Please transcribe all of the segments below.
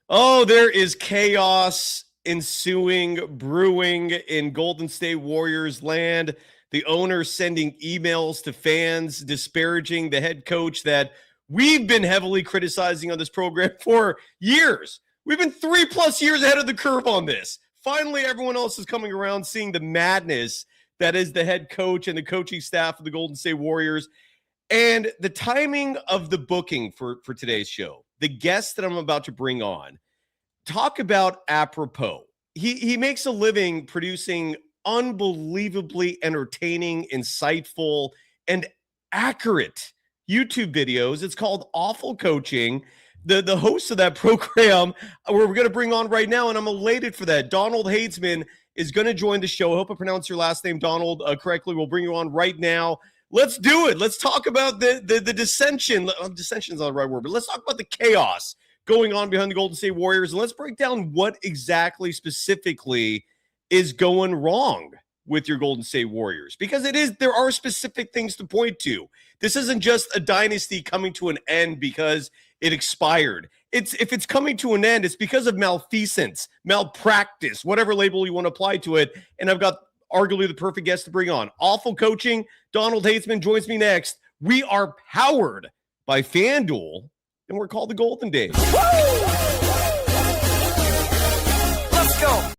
Oh, there is chaos ensuing, brewing in Golden State Warriors land. The owner sending emails to fans disparaging the head coach that we've been heavily criticizing on this program for years. We've been 3+ years ahead of the curve on this. Finally, everyone else is coming around seeing the madness that is the head coach and the coaching staff of the Golden State Warriors. And the timing of the booking for today's show, the guest that I'm about to bring on, talk about apropos. He makes a living producing unbelievably entertaining, insightful, and accurate YouTube videos. It's called Awful Coaching. The host of that program, we're going to bring on right now, and I'm elated for that. Donald Hadesman is going to join the show. I hope I pronounced your last name, Donald, correctly. We'll bring you on right now. Let's do it. Let's talk about the dissension. Dissension is not the right word, but let's talk about the chaos going on behind the Golden State Warriors. And let's break down what exactly specifically is going wrong with your Golden State Warriors. Because there are specific things to point to. This isn't just a dynasty coming to an end because it expired. If it's coming to an end, it's because of malfeasance, malpractice, whatever label you want to apply to it. And I've got arguably the perfect guest to bring on. Awful Coaching. Donald Hadesman joins me next. We are powered by FanDuel, and we're called the Golden Days. Let's go.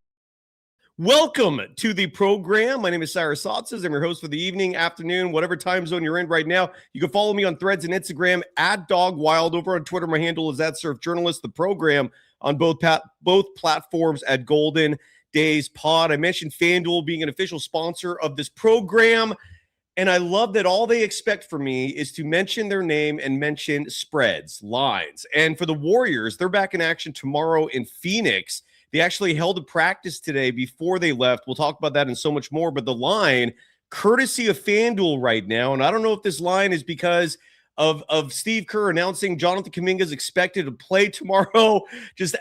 Welcome to the program. My name is Cyrus Sotzes. I'm your host for the evening, afternoon, whatever time zone you're in right now. You can follow me on Threads and Instagram at DogWild. Over on Twitter, my handle is @SurfJournalist. The program on both platforms at Golden Days Pod. I mentioned FanDuel being an official sponsor of this program, and I love that all they expect from me is to mention their name and mention spreads, lines. And for the Warriors, they're back in action tomorrow in Phoenix. They actually held a practice today before they left. We'll talk about that and so much more. But the line, courtesy of FanDuel right now, and I don't know if this line is because of Steve Kerr announcing Jonathan Kuminga is expected to play tomorrow, just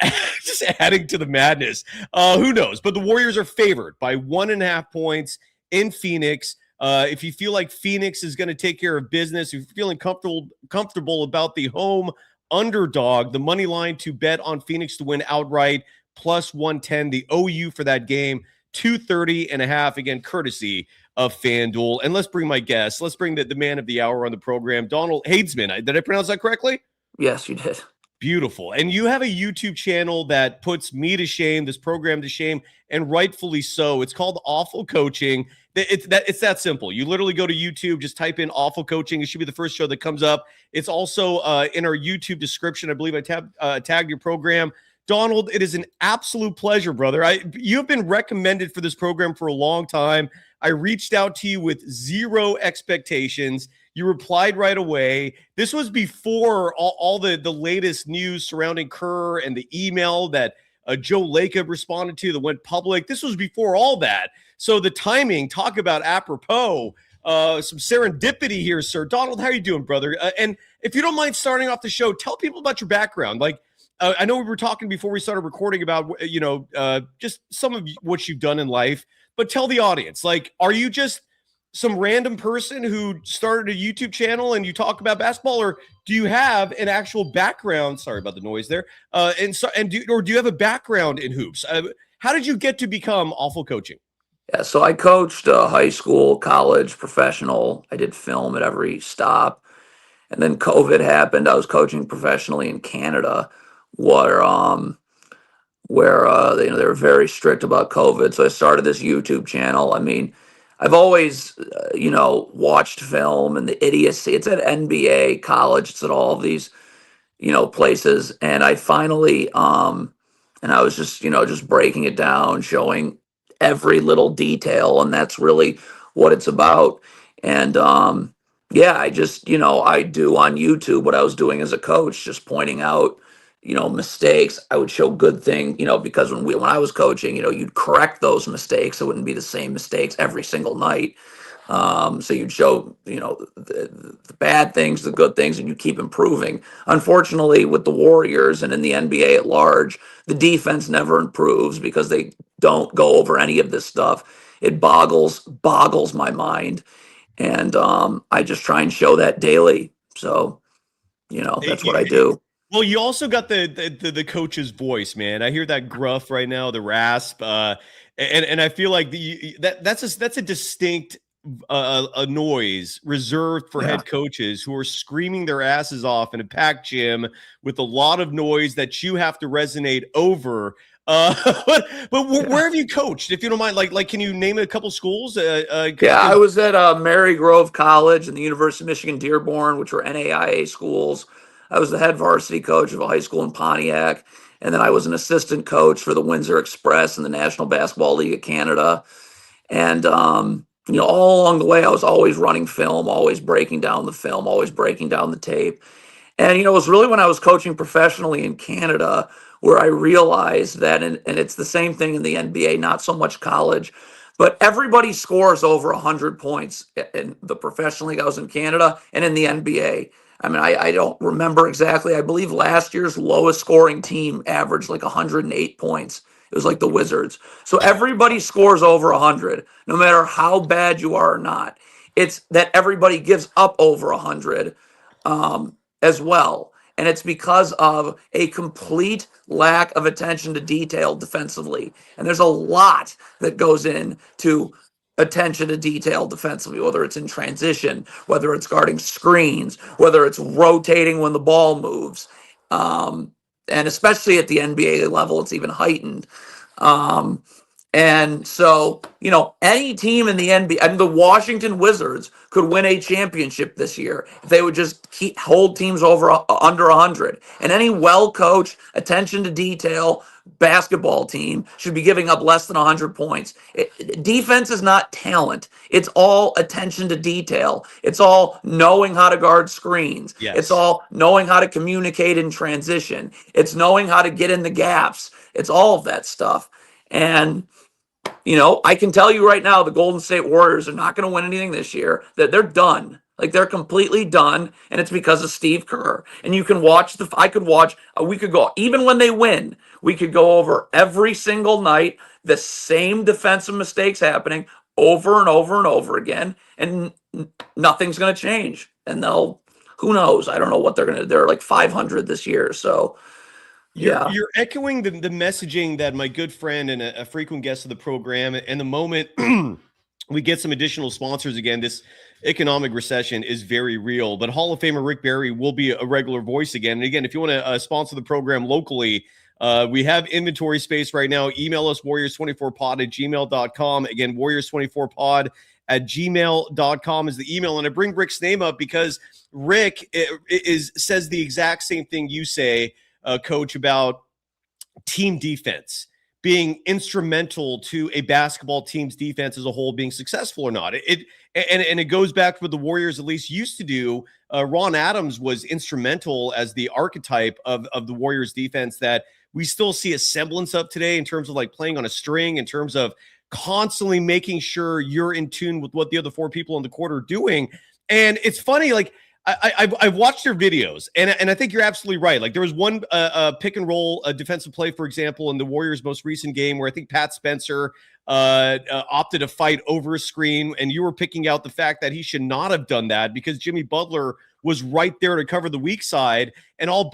adding to the madness. Who knows? But the Warriors are favored by 1.5 points in Phoenix. If you feel like Phoenix is going to take care of business, if you're feeling comfortable about the home underdog, the money line to bet on Phoenix to win outright, plus 110. The OU for that game, 230.5. Again, courtesy of FanDuel. And let's bring my guest. Let's bring the man of the hour on the program, Donald Hadesman. Did I pronounce that correctly? Yes, you did. Beautiful. And you have a YouTube channel that puts me to shame, this program to shame, and rightfully so. It's called Awful Coaching. It's that simple. You literally go to YouTube, just type in Awful Coaching. It should be the first show that comes up. It's also in our YouTube description. I believe I tagged your program. Donald, it is an absolute pleasure, brother. You have been recommended for this program for a long time. I reached out to you with zero expectations. You replied right away. This was before all the latest news surrounding Kerr and the email that Joe Lacob responded to that went public. This was before all that. So the timing, talk about apropos, some serendipity here, sir. Donald, how are you doing, brother? And if you don't mind starting off the show, tell people about your background. I know we were talking before we started recording about, just some of what you've done in life, but tell the audience, are you just some random person who started a YouTube channel and you talk about basketball, or do you have an actual background? Sorry about the noise there. Do you have a background in hoops? How did you get to become Awful Coaching? Yeah, so I coached high school, college, professional. I did film at every stop. And then COVID happened. I was coaching professionally in Canada, where they were very strict about COVID. So I started this YouTube channel. I mean, I've always, watched film and the idiocy. It's at NBA, college. It's at all of these, places. And I finally, and I was just breaking it down, showing every little detail. And that's really what it's about. And, I just, I do on YouTube what I was doing as a coach, just pointing out, mistakes. I would show good thing, because when I was coaching, you'd correct those mistakes. It wouldn't be the same mistakes every single night. So you'd show, the bad things, the good things, and you keep improving. Unfortunately, with the Warriors and in the NBA at large, the defense never improves because they don't go over any of this stuff. It boggles my mind. And I just try and show that daily. So, that's what I do. Well, you also got the coach's voice, man. I hear that gruff right now, the rasp, and I feel like that's a distinct a noise reserved for Yeah. head coaches who are screaming their asses off in a packed gym with a lot of noise that you have to resonate over. But where have you coached, if you don't mind? Like, can you name a couple schools? Yeah, I was at Mary Grove College and the University of Michigan Dearborn, which were NAIA schools. I was the head varsity coach of a high school in Pontiac, and then I was an assistant coach for the Windsor Express and the National Basketball League of Canada. And all along the way, I was always running film, always breaking down the film, always breaking down the tape. And it was really when I was coaching professionally in Canada where I realized that, and it's the same thing in the NBA, not so much college, but everybody scores over 100 points in the professional league I was in Canada and in the NBA. I mean, I don't remember exactly. I believe last year's lowest scoring team averaged like 108 points. It was like the Wizards. So everybody scores over 100, no matter how bad you are or not. It's that everybody gives up over 100 as well. And it's because of a complete lack of attention to detail defensively. And there's a lot that goes into attention to detail defensively, whether it's in transition, whether it's guarding screens, whether it's rotating when the ball moves. And especially at the NBA level, it's even heightened. Um, and so, any team in the NBA, I mean, the Washington Wizards could win a championship this year if they would just hold teams under 100. And any well-coached, attention to detail basketball team should be giving up less than 100 points. Defense is not talent. It's all attention to detail. It's all knowing how to guard screens. Yes. It's all knowing how to communicate in transition. It's knowing how to get in the gaps. It's all of that stuff. And I can tell you right now, the Golden State Warriors are not going to win anything this year. That they're done. Like, they're completely done, and it's because of Steve Kerr. And you can watch we could go, even when they win, we could go over every single night, the same defensive mistakes happening over and over and over again, and nothing's going to change. And who knows? I don't know what they're going to do. They're like 500 this year, so... Yeah. You're echoing the messaging that my good friend and a frequent guest of the program, and the moment we get some additional sponsors again, this economic recession is very real. But Hall of Famer Rick Barry will be a regular voice again. And again, if you want to sponsor the program locally, we have inventory space right now. Email us warriors24pod@gmail.com. Again, warriors24pod at gmail.com is the email. And I bring Rick's name up because Rick says the exact same thing you say, Coach, about team defense being instrumental to a basketball team's defense as a whole being successful or not. And it goes back to what the Warriors at least used to do. Ron Adams was instrumental as the archetype of the Warriors defense that we still see a semblance of today in terms of like playing on a string, in terms of constantly making sure you're in tune with what the other four people on the court are doing. And it's funny, like, I've watched their videos, and I think you're absolutely right. Like, there was one pick and roll defensive play, for example, in the Warriors' most recent game where I think Pat Spencer opted to fight over a screen, and you were picking out the fact that he should not have done that because Jimmy Butler was right there to cover the weak side, and all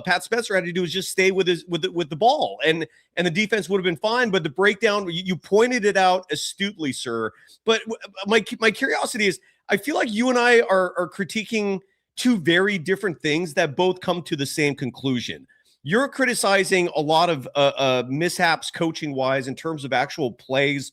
Pat Spencer had to do was just stay with the ball, and the defense would have been fine. But the breakdown, you pointed it out astutely, sir. But my curiosity is, I feel like you and I are critiquing two very different things that both come to the same conclusion. You're criticizing a lot of mishaps coaching-wise in terms of actual plays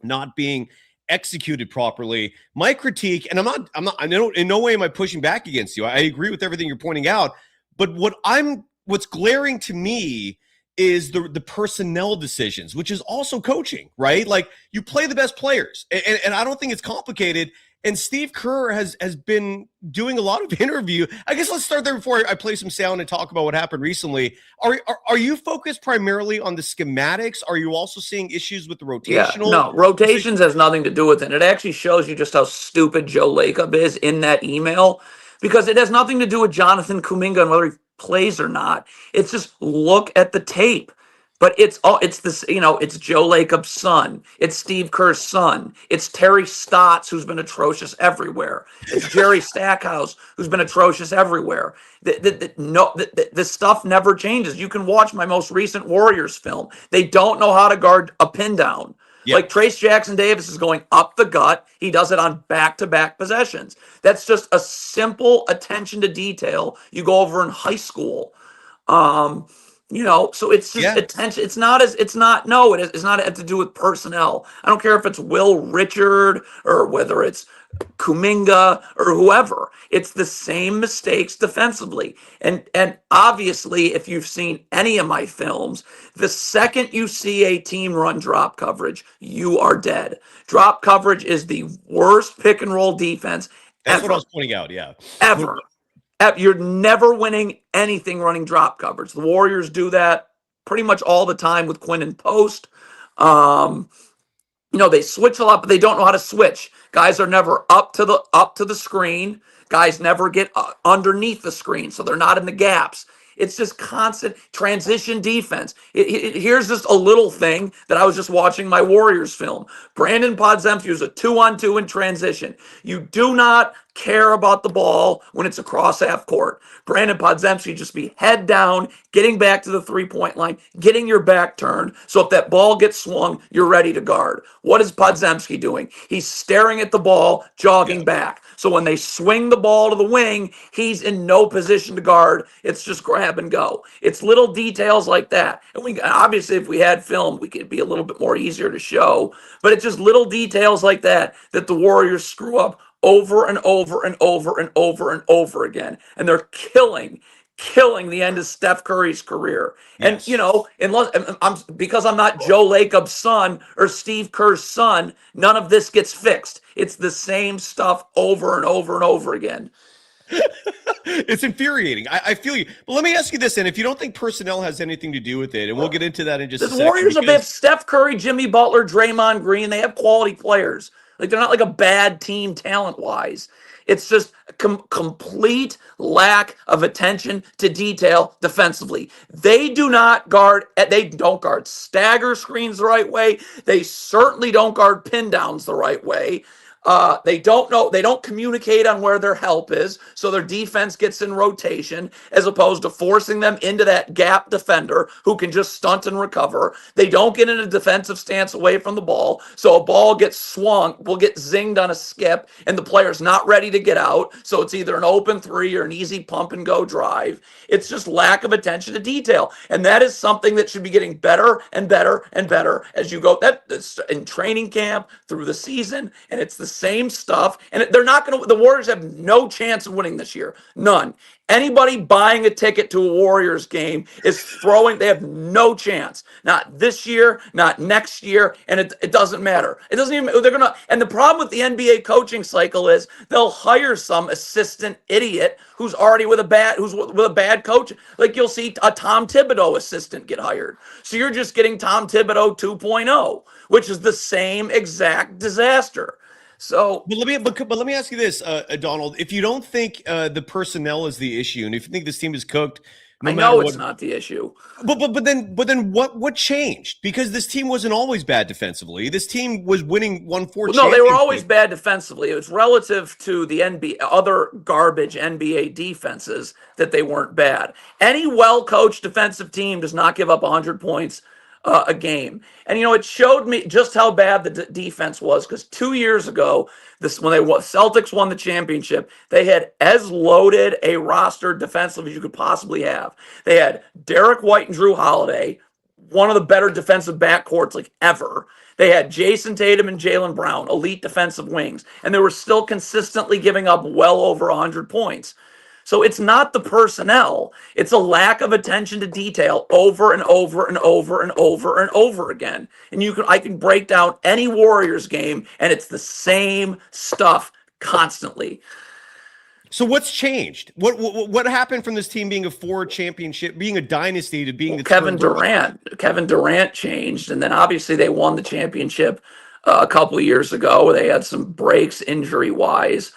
not being executed properly. My critique, and I know in no way am I pushing back against you. I agree with everything you're pointing out, but what's glaring to me is the personnel decisions, which is also coaching, right? Like, you play the best players, and I don't think it's complicated. And Steve Kerr has been doing a lot of interview. I guess let's start there before I play some sound and talk about what happened recently. Are you focused primarily on the schematics? Are you also seeing issues with the rotational? Yeah, no, rotations has nothing to do with it. It actually shows you just how stupid Joe Lacob is in that email, because it has nothing to do with Jonathan Kuminga and whether he plays or not. It's just look at the tape. But it's this, it's Joe Lacob's son. It's Steve Kerr's son. It's Terry Stotts, who's been atrocious everywhere. It's Jerry Stackhouse, who's been atrocious everywhere. The stuff never changes. You can watch my most recent Warriors film. They don't know how to guard a pin down. Yeah. Like Trace Jackson Davis is going up the gut. He does it on back-to-back possessions. That's just a simple attention to detail you go over in high school. So it's just attention. It's not it's not have to do with personnel. I don't care if it's Will Richard or whether it's Kuminga or whoever. It's the same mistakes defensively. And obviously, if you've seen any of my films, the second you see a team run drop coverage, you are dead. Drop coverage is the worst pick and roll defense That's ever. what I was pointing out, yeah. Ever. You're never winning anything running drop coverage. The Warriors do that pretty much all the time with Quinn and post. They switch a lot, but they don't know how to switch. Guys are never up to the screen. Guys never get underneath the screen, so they're not in the gaps. It's just constant transition defense. Here's just a little thing that I was just watching my Warriors film. Brandon Podziemski is a 2-on-2 in transition. You do not care about the ball when it's across half court. Brandon Podziemski just be head down, getting back to the three-point line, getting your back turned. So if that ball gets swung, you're ready to guard. What is Podziemski doing? He's staring at the ball, jogging back. So when they swing the ball to the wing, he's in no position to guard. It's just grab and go. It's little details like that. And obviously, if we had film, we could be a little bit more easier to show. But it's just little details like that the Warriors screw up over and over and over and over and over again. And they're killing the end of Steph Curry's career. Yes. And because I'm not Joe Lacob's son or Steve Kerr's son, none of this gets fixed. It's the same stuff over and over and over again. It's infuriating. I feel you. But let me ask you this, and if you don't think personnel has anything to do with it, and we'll get into that in just a second. The Warriors have Steph Curry, Jimmy Butler, Draymond Green. They have quality players. Like, they're not like a bad team talent-wise. It's just a complete lack of attention to detail defensively. They don't guard stagger screens the right way. They certainly don't guard pin downs the right way. They don't communicate on where their help is, so their defense gets in rotation as opposed to forcing them into that gap defender who can just stunt and recover. They don't get in a defensive stance away from the ball, so a ball gets swung, will get zinged on a skip, and the player's not ready to get out, so it's either an open three or an easy pump and go drive. It's just lack of attention to detail, and that is something that should be getting better and better and better as you go. That's in training camp through the season, and it's the same stuff, and the Warriors have no chance of winning this year. None. Anybody buying a ticket to a Warriors game they have no chance. Not this year, not next year, and it doesn't matter. It doesn't even, and the problem with the NBA coaching cycle is they'll hire some assistant idiot who's already with a bad coach. Like, you'll see a Tom Thibodeau assistant get hired. So you're just getting Tom Thibodeau 2.0, which is the same exact disaster. So, but let me ask you this, Donald. If you don't think the personnel is the issue, and if you think this team is cooked, I know it's not the issue. But then what changed? Because this team wasn't always bad defensively. This team was winning 1-4. No, they were always bad defensively. It was relative to the other garbage NBA defenses that they weren't bad. Any well-coached defensive team does not give up 100 points a game. And it showed me just how bad the defense was, because 2 years ago, when Celtics won the championship, they had as loaded a roster defensively as you could possibly have. They had Derek White and Drew Holiday, one of the better defensive backcourts like ever. They had Jason Tatum and Jaylen Brown, elite defensive wings, and they were still consistently giving up well over 100 points. So it's not the personnel. It's a lack of attention to detail over and over and over and over and over again. And I can break down any Warriors game, and it's the same stuff constantly. So what's changed? What happened from this team being a 4 championship, being a dynasty, to being Kevin Durant? Kevin Durant changed, and then obviously they won the championship a couple of years ago. They had some breaks injury-wise.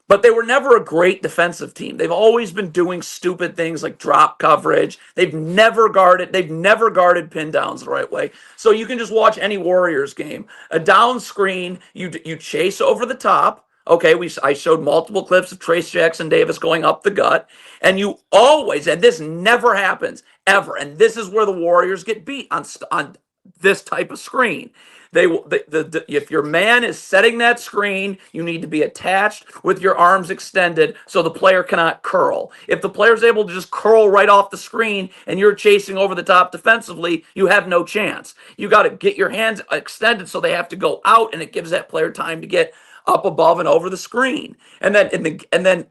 But they were never a great defensive team. They've always been doing stupid things like drop coverage. They've never guarded pin downs the right way. So you can just watch any Warriors game. A down screen, you chase over the top. Okay, I showed multiple clips of Trace Jackson Davis going up the gut, and you always, and this never happens ever, and this is where the Warriors get beat on this type of screen. If your man is setting that screen, you need to be attached with your arms extended so the player cannot curl. If the player is able to just curl right off the screen and you're chasing over the top defensively, you have no chance. You got to get your hands extended so they have to go out, and it gives that player time to get up above and over the screen. And then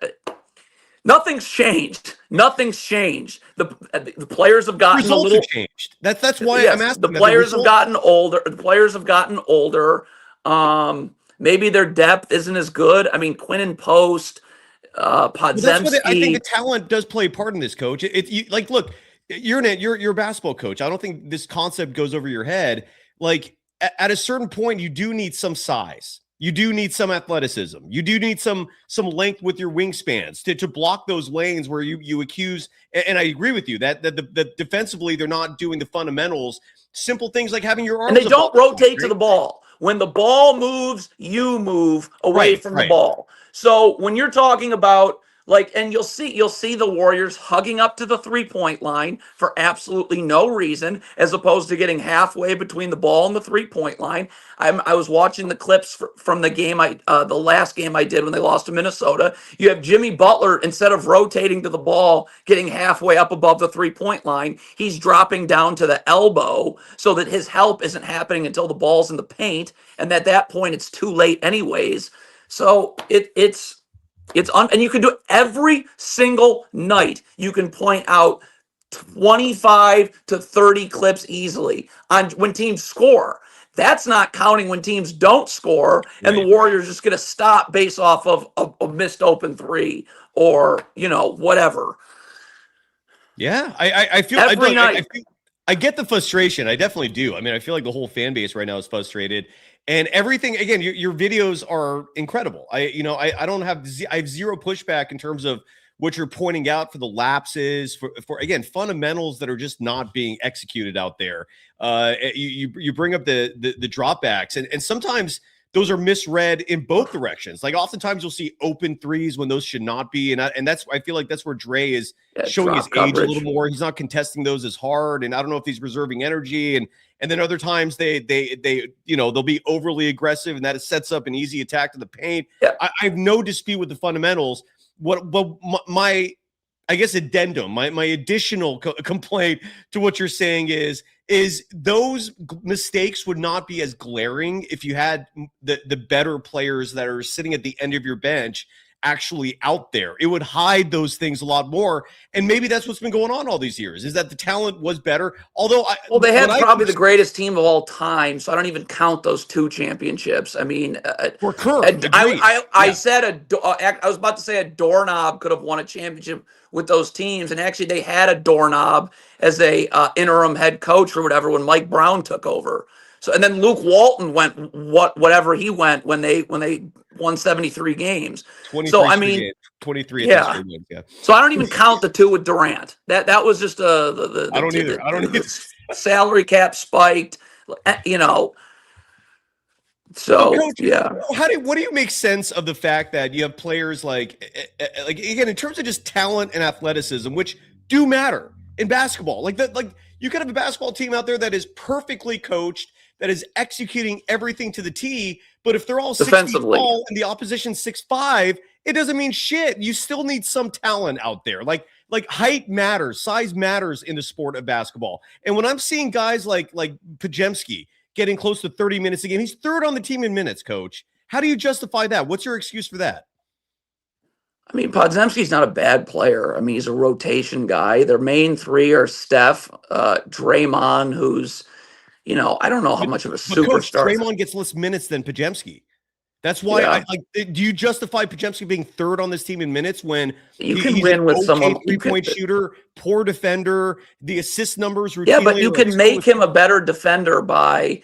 nothing's changed. Nothing's changed. The players have gotten Results a little have changed. That's why yes, I'm asking. The players have gotten older. The players have gotten older. Maybe their depth isn't as good. I mean, Quinn and Post, Podzemski. I think the talent does play a part in this, Coach. Look, you're a basketball coach. I don't think this concept goes over your head. Like at a certain point, you do need some size. You do need some athleticism. You do need some length with your wingspans to block those lanes where you accuse. And I agree with you that defensively they're not doing the fundamentals. Simple things like having your arms. And they don't rotate to the ball. When the ball moves, you move away from the ball. So when you're talking about and you'll see the Warriors hugging up to the 3-point line for absolutely no reason, as opposed to getting halfway between the ball and the 3-point line. I was watching the clips from the game the last game I did when they lost to Minnesota. You have Jimmy Butler, instead of rotating to the ball, getting halfway up above the 3-point line, he's dropping down to the elbow so that his help isn't happening until the ball's in the paint, and at that point it's too late anyways. So and you can do it every single night. You can point out 25 to 30 clips easily on when teams score. That's not counting when teams don't score, and the Warriors just going to stop based off of a missed open three or whatever. Yeah, I feel every night. I get the frustration. I definitely do. I mean, I feel like the whole fan base right now is frustrated. And everything, again, your videos are incredible. I have zero pushback in terms of what you're pointing out for the lapses, for again, fundamentals that are just not being executed out there. You bring up the dropbacks, and sometimes those are misread in both directions. Like oftentimes you'll see open threes when those should not be. And I feel like that's where Dre is showing his age a little more. He's not contesting those as hard. And I don't know if he's reserving energy. And then other times they'll be overly aggressive, and that sets up an easy attack to the paint. Yeah. I have no dispute with the fundamentals. What my I guess addendum, my additional complaint to what you're saying is those mistakes would not be as glaring if you had the better players that are sitting at the end of your bench actually out there. It would hide those things a lot more. And maybe that's what's been going on all these years, is that the talent was better. Although they had probably the greatest team of all time, so I don't even count those 2 championships. I mean, for Kerr, I said I was about to say a doorknob could have won a championship with those teams, and actually they had a doorknob as a interim head coach or whatever when Mike Brown took over. So, and then Luke Walton went whatever he went when they won 73 games. So I mean, 23. Yeah. So I don't even count the 2 with Durant. That was just the I don't either. I don't either. Salary cap spiked, So Coach, yeah, what do you make sense of the fact that you have players like again in terms of just talent and athleticism, which do matter in basketball? Like you could have a basketball team out there that is perfectly coached, that is executing everything to the T, but if they're all 6 feet tall and the opposition 6'5", it doesn't mean shit. You still need some talent out there. Like height matters, size matters in the sport of basketball. And when I'm seeing guys like Podziemski getting close to 30 minutes a game, he's third on the team in minutes, Coach. How do you justify that? What's your excuse for that? I mean, Podziemski's not a bad player. I mean, he's a rotation guy. Their main 3 are Steph, Draymond, who's, I don't know how much of a superstar. Coach, Draymond gets less minutes than Podziemski. That's why do you justify Podziemski being third on this team in minutes when you can win with someone 3-point shooter, poor defender, the assist numbers routinely? Yeah, but you can make him a better defender by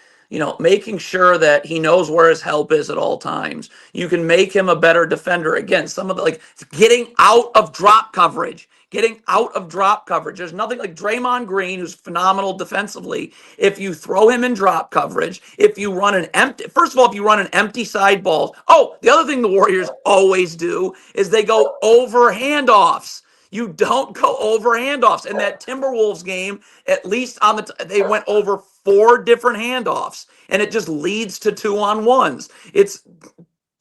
making sure that he knows where his help is at all times. You can make him a better defender. Again, some of the getting out of drop coverage. Getting out of drop coverage. There's nothing like Draymond Green, who's phenomenal defensively. If you throw him in drop coverage, if you run an empty, first of all, if you run an empty side ball. Oh, the other thing the Warriors always do is they go over handoffs. You don't go over handoffs. In that Timberwolves game, at least they went over 4 different handoffs, and it just leads to 2-on-1s. It's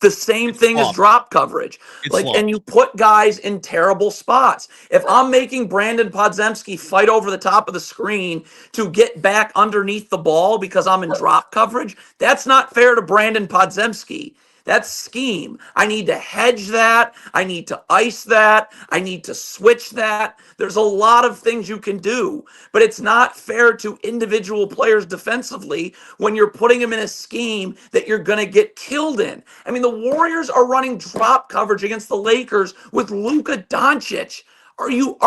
the same thing as drop coverage. And you put guys in terrible spots. If I'm making Brandon Podziemski fight over the top of the screen to get back underneath the ball because I'm in drop coverage, that's not fair to Brandon Podziemski. That's scheme. I need to hedge that. I need to ice that. I need to switch that. There's a lot of things you can do, but it's not fair to individual players defensively when you're putting them in a scheme that you're going to get killed in. I mean, the Warriors are running drop coverage against the Lakers with Luka Doncic. Are you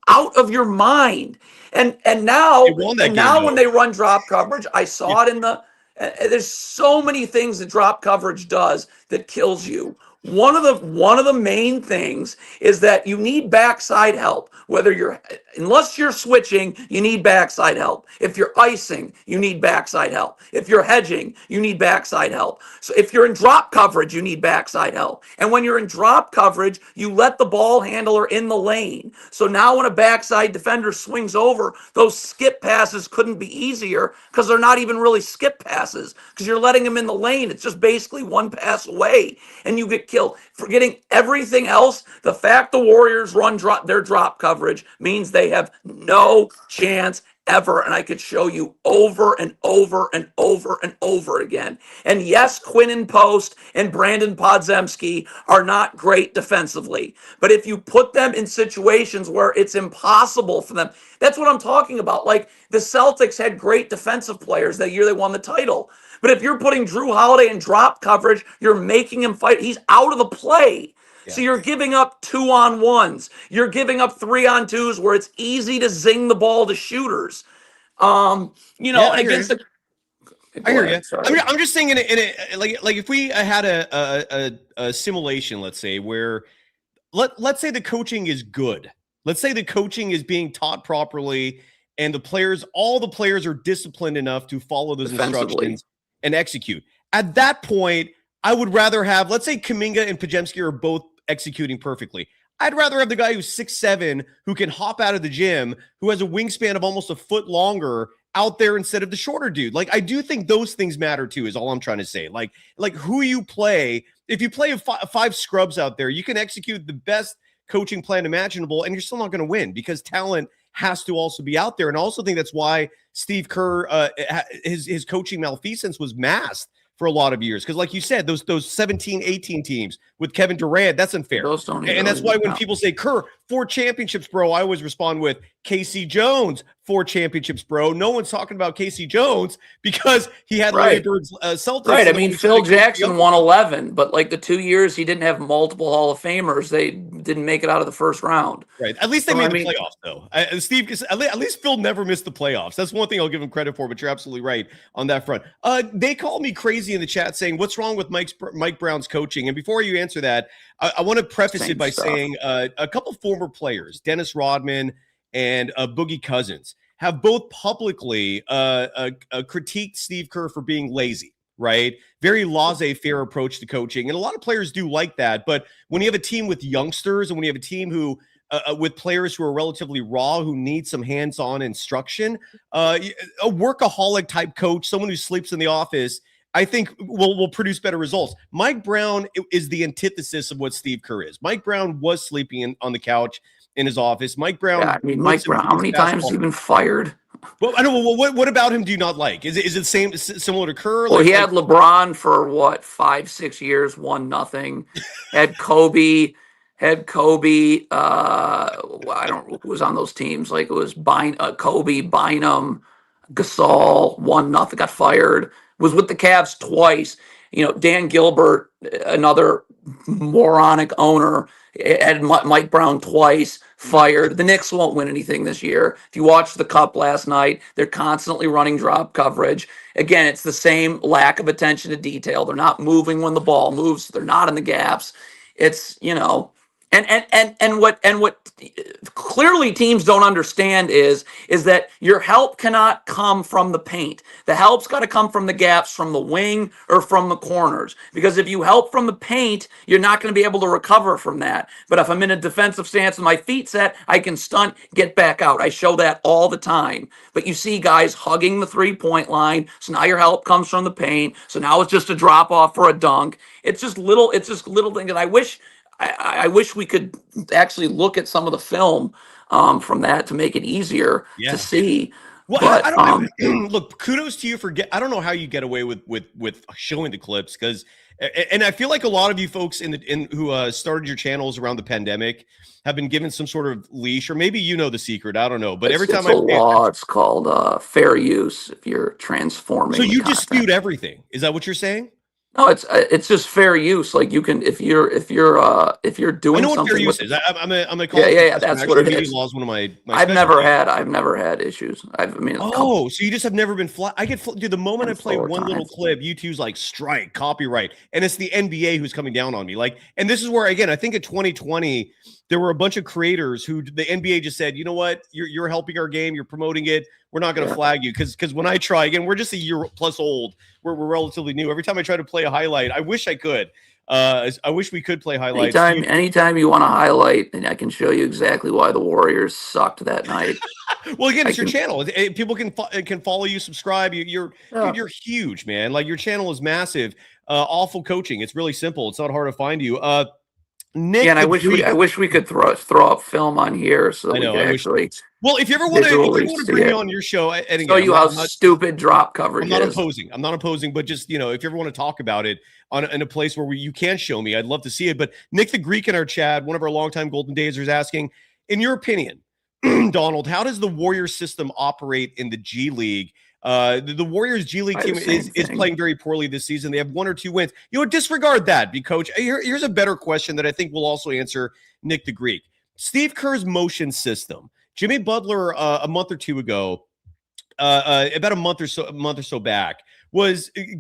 out of your mind? And now when they run drop coverage, I saw it in the. There's so many things that drop coverage does that kills you. One of the main things is that you need backside help. Unless you're switching, you need backside help. If you're icing, you need backside help. If you're hedging, you need backside help. So if you're in drop coverage, you need backside help. And when you're in drop coverage, you let the ball handler in the lane. So now when a backside defender swings over, those skip passes couldn't be easier because they're not even really skip passes because you're letting them in the lane. It's just basically one pass away and you get killed. Forgetting everything else, the fact the Warriors run their drop coverage means they have no chance ever. And I could show you over and over and over and over again. And yes, Quinn and Post and Brandon Podziemski are not great defensively. But if you put them in situations where it's impossible for them, that's what I'm talking about. Like the Celtics had great defensive players that year they won the title. But if you're putting Drew Holiday in drop coverage, you're making him fight. He's out of the play. Yeah. So you're giving up 2-on-1s. You're giving up 3-on-2s where it's easy to zing the ball to shooters. And against the. I hear you. I'm just saying, like if we had a simulation, let's say where, let's say the coaching is good. Let's say the coaching is being taught properly, and all the players are disciplined enough to follow those instructions and execute. At that point, I would rather have, let's say Kuminga and Podziemski are both executing perfectly. I'd rather have the guy who's 6'7", who can hop out of the gym, who has a wingspan of almost a foot longer out there instead of the shorter dude. Like, I do think those things matter too, is all I'm trying to say. Like who you play. If you play 5 scrubs out there, you can execute the best coaching plan imaginable, and you're still not going to win because talent has to also be out there. And I also think that's why Steve Kerr, his coaching malfeasance was masked for a lot of years. Because like you said, those 17, 18 teams with Kevin Durant, that's unfair. And that's why when people say, Kerr, 4 championships, bro, I always respond with Casey Jones, 4 championships, bro. No one's talking about Casey Jones because he had Larry Bird's Celtics. Right. I mean, Phil Jackson won 11, but like the 2 years he didn't have multiple Hall of Famers, they didn't make it out of the first round. Right. At least they made the playoffs, though. Steve, at least Phil never missed the playoffs. That's one thing I'll give him credit for, but you're absolutely right on that front. They call me crazy in the chat saying, what's wrong with Mike Brown's coaching? And before you answer that, I want to preface it by saying a couple former players, Dennis Rodman and Boogie Cousins, have both publicly critiqued Steve Kerr for being lazy, right? Very laissez-faire approach to coaching. And a lot of players do like that. But when you have a team with youngsters and when you have a team who with players who are relatively raw, who need some hands-on instruction, a workaholic type coach, someone who sleeps in the office, I think will produce better results. Mike Brown is the antithesis of what Steve Kerr is. Mike Brown was sleeping on the couch in his office. Mike Brown. Mike Brown. How many times has he been fired? Well, I don't know. What about him do you not like? Is it similar to Kerr? Well, he had LeBron for 5-6 years, 1-0. Had Kobe. I don't know who was on those teams. Like it was Kobe, Bynum, Gasol, 1-0, got fired. Was with the Cavs twice. Dan Gilbert, another moronic owner, had Mike Brown twice fired. The Knicks won't win anything this year. If you watched the Cup last night, they're constantly running drop coverage. Again, it's the same lack of attention to detail. They're not moving when the ball moves. They're not in the gaps. It's, and what clearly teams don't understand is that your help cannot come from the paint. The help's got to come from the gaps, from the wing or from the corners. Because if you help from the paint, you're not going to be able to recover from that. But if I'm in a defensive stance with my feet set, I can stunt, get back out. I show that all the time. But you see guys hugging the 3-point line. So now your help comes from the paint. So now it's just a drop off for a dunk. It's just little things. And I wish we could actually look at some of the film from that to make it easier to see. Well, but, I don't look. Kudos to you for I don't know how you get away with showing the clips, because, and I feel like a lot of you folks who started your channels around the pandemic have been given some sort of leash, or maybe you know the secret. I don't know, but every time it's called fair use if you're transforming. So you dispute everything. Is that what you're saying? No, it's just fair use. Like you can, if you're doing I know what something. Fair use is. I'm a yeah. That's what it is. Law is one of my I've never had issues. So you just have never been flat. I get dude. The moment I play one little clip, YouTube's like strike copyright, and it's the NBA who's coming down on me. Like, and this is where, again, I think in 2020 there were a bunch of creators who the NBA just said, you know what, you're helping our game, you're promoting it. We're not going to flag you, because when I try, again, we're just a year plus old. We're relatively new. Every time I try to play a highlight, I wish I could. I wish we could play highlights. Anytime you want to highlight, and I can show you exactly why the Warriors sucked that night. Well, again, it's your channel. People can follow you, subscribe. You're huge, man. Like, your channel is massive. Awful coaching. It's really simple. It's not hard to find you. Nick, and I wish we could throw up film on here so that we could actually. Well, if you ever want to bring me on your show, and again, show you how stupid drop coverage I'm not opposing, but just, if you ever want to talk about it in a place where you can show me, I'd love to see it. But Nick the Greek in our chat, one of our longtime Golden Dazers, is asking, in your opinion, Donald, how does the Warriors system operate in the G League? The Warriors G League team is playing very poorly this season. They have 1 or 2 wins. Disregard that, coach. Here's a better question that I think will also answer Nick the Greek. Steve Kerr's motion system. Jimmy Butler, a month or two ago, about a month or so back,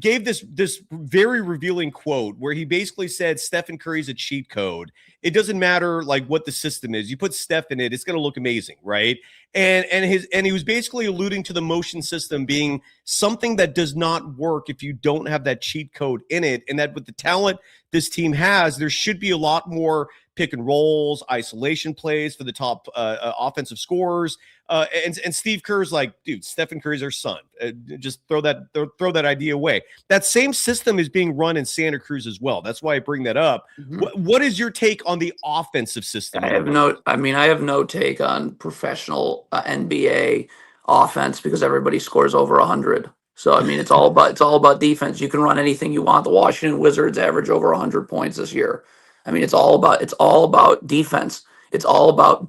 gave this very revealing quote where he basically said Stephen Curry's a cheat code. It doesn't matter like what the system is. You put Steph in it, it's going to look amazing, right? And he was basically alluding to the motion system being something that does not work if you don't have that cheat code in it, and that with the talent this team has, there should be a lot more pick and rolls, isolation plays for the top offensive scorers. And Steve Kerr's like, dude, Stephen Curry's our son. Just throw that idea away. That same system is being run in Santa Cruz as well. That's why I bring that up. Mm-hmm. What is your take on the offensive system? I have no take on professional NBA offense, because everybody scores over 100. So it's all about defense. You can run anything you want. The Washington Wizards average over 100 points this year. It's all about defense. It's all about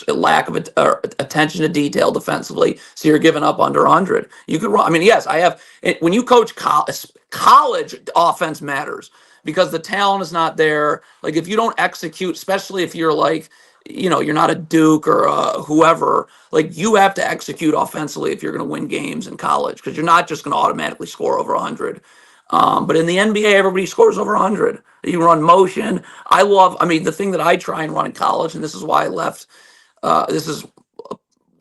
lack of attention to detail defensively. So you're giving up under 100. You could run. Yes, I have. When you coach college offense matters, because the talent is not there. Like, if you don't execute, especially if you're like, you're not a Duke or whoever, like, you have to execute offensively if you're going to win games in college, because you're not just going to automatically score over 100. But in the NBA, everybody scores over 100. You run motion. The thing that I try and run in college, and this is why I left. This is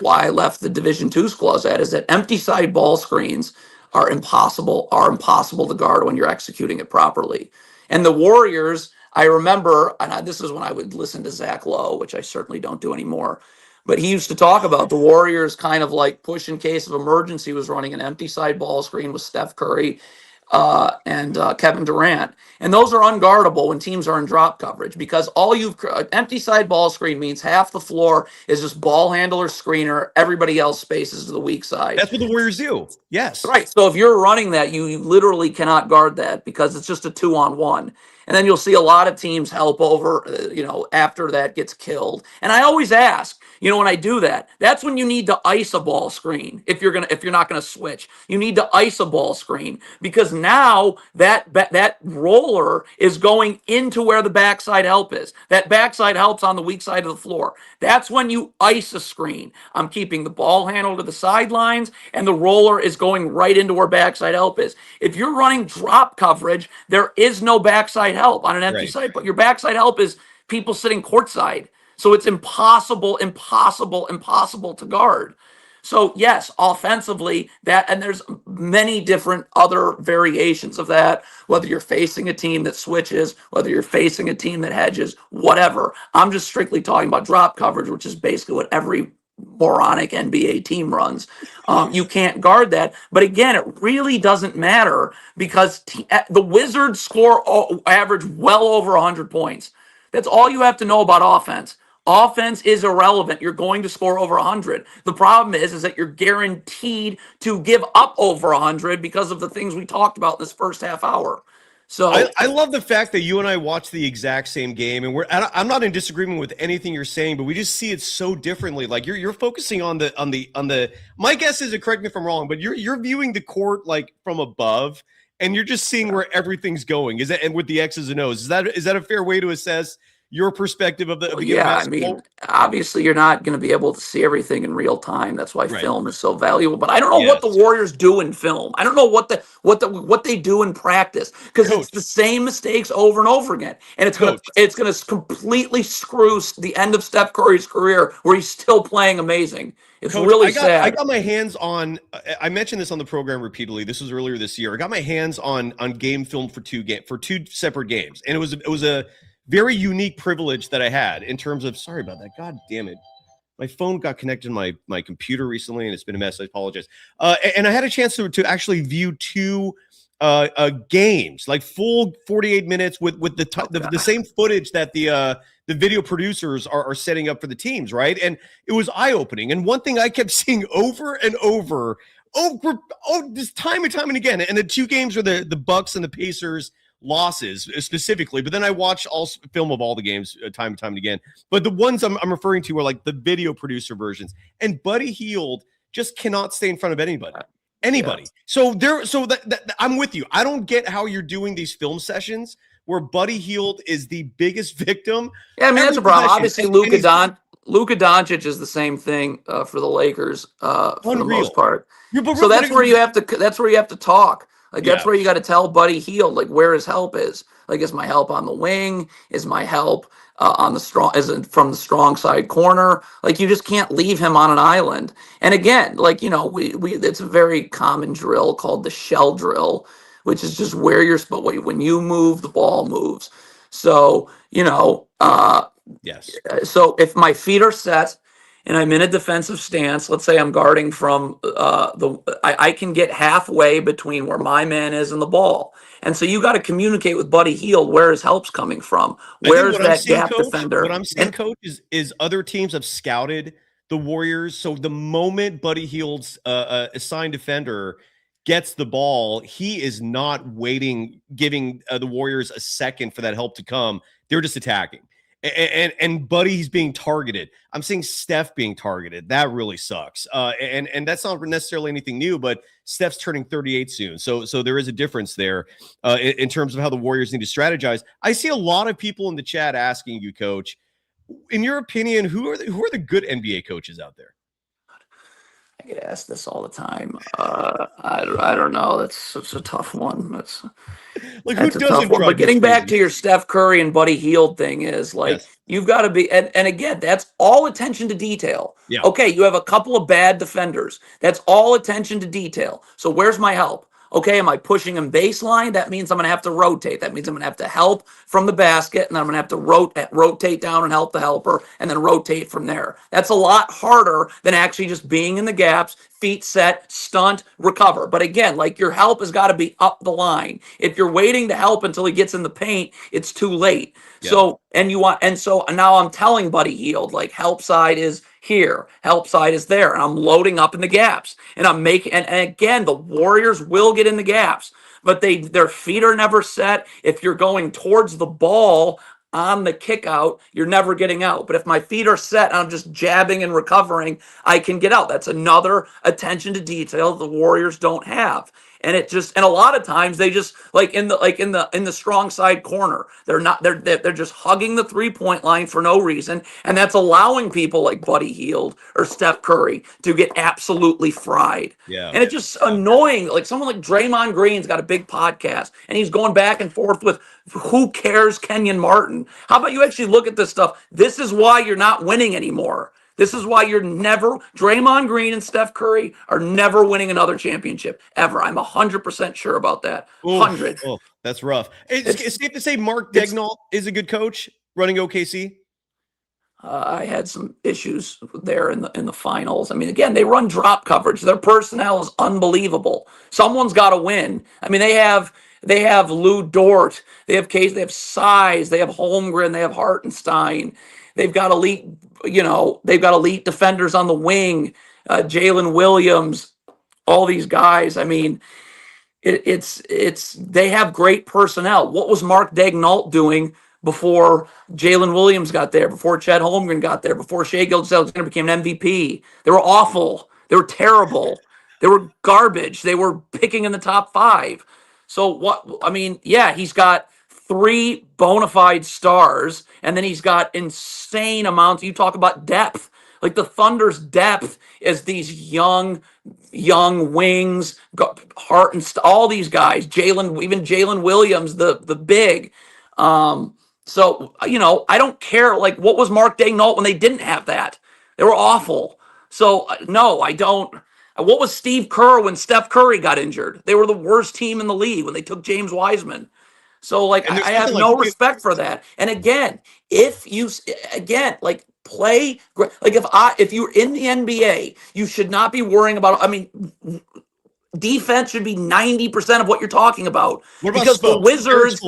why I left the Division II clause at, is that empty side ball screens are impossible to guard when you're executing it properly. And the Warriors, I remember, and this is when I would listen to Zach Lowe, which I certainly don't do anymore, but he used to talk about the Warriors kind of like push in case of emergency was running an empty side ball screen with Steph Curry and Kevin Durant. And those are unguardable when teams are in drop coverage, because empty side ball screen means half the floor is just ball handler, screener, everybody else spaces to the weak side. That's what the Warriors do. Yes. Right. So if you're running that, you literally cannot guard that, because it's just a 2-on-1. And then you'll see a lot of teams help over, after that gets killed. And I always ask, You know, when I do that, that's when you need to ice a ball screen. If you're not gonna switch, you need to ice a ball screen, because now that roller is going into where the backside help is. That backside help's on the weak side of the floor. That's when you ice a screen. I'm keeping the ball handle to the sidelines, and the roller is going right into where backside help is. If you're running drop coverage, there is no backside help on an empty Right. side, but your backside help is people sitting courtside. So it's impossible to guard. So yes, offensively, that, and there's many different other variations of that, whether you're facing a team that switches, whether you're facing a team that hedges, whatever. I'm just strictly talking about drop coverage, which is basically what every moronic NBA team runs. You can't guard that. But again, it really doesn't matter, because the Wizards average well over 100 points. That's all you have to know about offense. Offense is irrelevant. You're going to score over 100. The problem is that you're guaranteed to give up over 100 because of the things we talked about in this first half hour. So I love the fact that you and I watch the exact same game, and I'm not in disagreement with anything you're saying, but we just see it so differently. Like you're focusing on the. My guess is, and correct me if I'm wrong, but you're viewing the court like from above, and you're just seeing where everything's going. Is that, and with the X's and O's, is that a fair way to assess your perspective of the game of basketball? I mean, obviously you're not going to be able to see everything in real time. That's why Right. film is so valuable. But I don't know what the Warriors do in film. I don't know what they do in practice, because it's the same mistakes over and over again, and it's going to completely screw the end of Steph Curry's career, where he's still playing amazing. It's really sad. I got my hands on. I mentioned this on the program repeatedly. This was earlier this year. I got my hands on game film for two separate games, and it was a very unique privilege that I had in terms of, sorry about that. God damn it. My phone got connected to my computer recently, and it's been a mess. I apologize. And I had a chance to actually view two games, like full 48 minutes with the same footage that the video producers are setting up for the teams, right? And it was eye-opening. And one thing I kept seeing over and over, just time and time and again, and the two games were the Bucks and the Pacers losses specifically, but then I watched all film of all the games time and time again. But the ones I'm referring to are like the video producer versions, and Buddy Hield just cannot stay in front of anybody. Yeah. So I'm with you. I don't get how you're doing these film sessions where Buddy Hield is the biggest victim. Yeah, I mean, that's a problem. Obviously, Luka Doncic is the same thing for the Lakers for the most part. So that's where you have to talk. Like, that's where you got to tell Buddy Hield, like, where his help is. Like, is my help on the wing? Is my help on the strong? Is it from the strong side corner? Like, you just can't leave him on an island. And again, like, you know, it's a very common drill called the shell drill, which is just where you're supposed. When you move, the ball moves. So, you know, so if my feet are set and I'm in a defensive stance, let's say I'm guarding from I can get halfway between where my man is and the ball. And so you got to communicate with Buddy Hield where his help's coming from. Where's that gap defender? What I'm saying, Coach, is other teams have scouted the Warriors. So the moment Buddy Hield's assigned defender gets the ball, he is not waiting, giving the Warriors a second for that help to come. They're just attacking. And Buddy's being targeted. I'm seeing Steph being targeted. That really sucks. And that's not necessarily anything new, but Steph's turning 38 soon. So there is a difference there in terms of how the Warriors need to strategize. I see a lot of people in the chat asking you, Coach, in your opinion, who are the good NBA coaches out there? I get asked this all the time. I don't know. That's a tough one. That's a tough one. But getting back to your Steph Curry and Buddy Hield thing is like, you've got to be, and again, that's all attention to detail. Yeah. Okay, you have a couple of bad defenders. That's all attention to detail. So where's my help? Okay, am I pushing him baseline? That means I'm going to have to rotate. That means I'm going to have to help from the basket, and then I'm going to have to rotate down and help the helper, and then rotate from there. That's a lot harder than actually just being in the gaps, feet set, stunt, recover. But again, like, your help has got to be up the line. If you're waiting to help until he gets in the paint, it's too late. Yeah. So now I'm telling Buddy Hield, like, help side is here, help side is there, and I'm loading up in the gaps, and I'm making, and again, the Warriors will get in the gaps, but their feet are never set. If you're going towards the ball, on the kick out, you're never getting out. But if my feet are set and I'm just jabbing and recovering, I can get out. That's another attention to detail the Warriors don't have. And and a lot of times they just in the strong side corner, they're just hugging the 3-point line for no reason, and that's allowing people like Buddy Hield or Steph Curry to get absolutely fried. Yeah. And it's just annoying. Like someone like Draymond Green's got a big podcast and he's going back and forth with who cares Kenyon Martin. How about you actually look at this stuff? This is why you're not winning anymore. This is why Draymond Green and Steph Curry are never winning another championship ever. I'm 100% sure about that. 100. Oh, that's rough. It's safe to say Mark Daigneault is a good coach running OKC. I had some issues there in the finals. I mean, again, they run drop coverage. Their personnel is unbelievable. Someone's got to win. I mean, they have Lou Dort. They have Case. They have Size. They have Holmgren. They have Hartenstein. They've got elite. They've got elite defenders on the wing. Jalen Williams. All these guys. I mean, they have great personnel. What was Mark Daigneault doing before Jalen Williams got there, before Chet Holmgren got there, before Shai Gilgeous-Alexander became an MVP? They were awful. They were terrible. They were garbage. They were picking in the top 5. So what? I mean, yeah, he's got 3 bona fide stars, and then he's got insane amounts. You talk about depth. Like the Thunder's depth is these young wings, Hart and all these guys. Even Jalen Williams, the big. So I don't care. Like, what was Mark Daigneault when they didn't have that? They were awful. So no, I don't. What was Steve Kerr when Steph Curry got injured? They were the worst team in the league when they took James Wiseman. So I have no respect for that. And again, if you play if you're in the NBA, you should not be worrying about. I mean, defense should be 90% of what you're talking about. Because the Wizards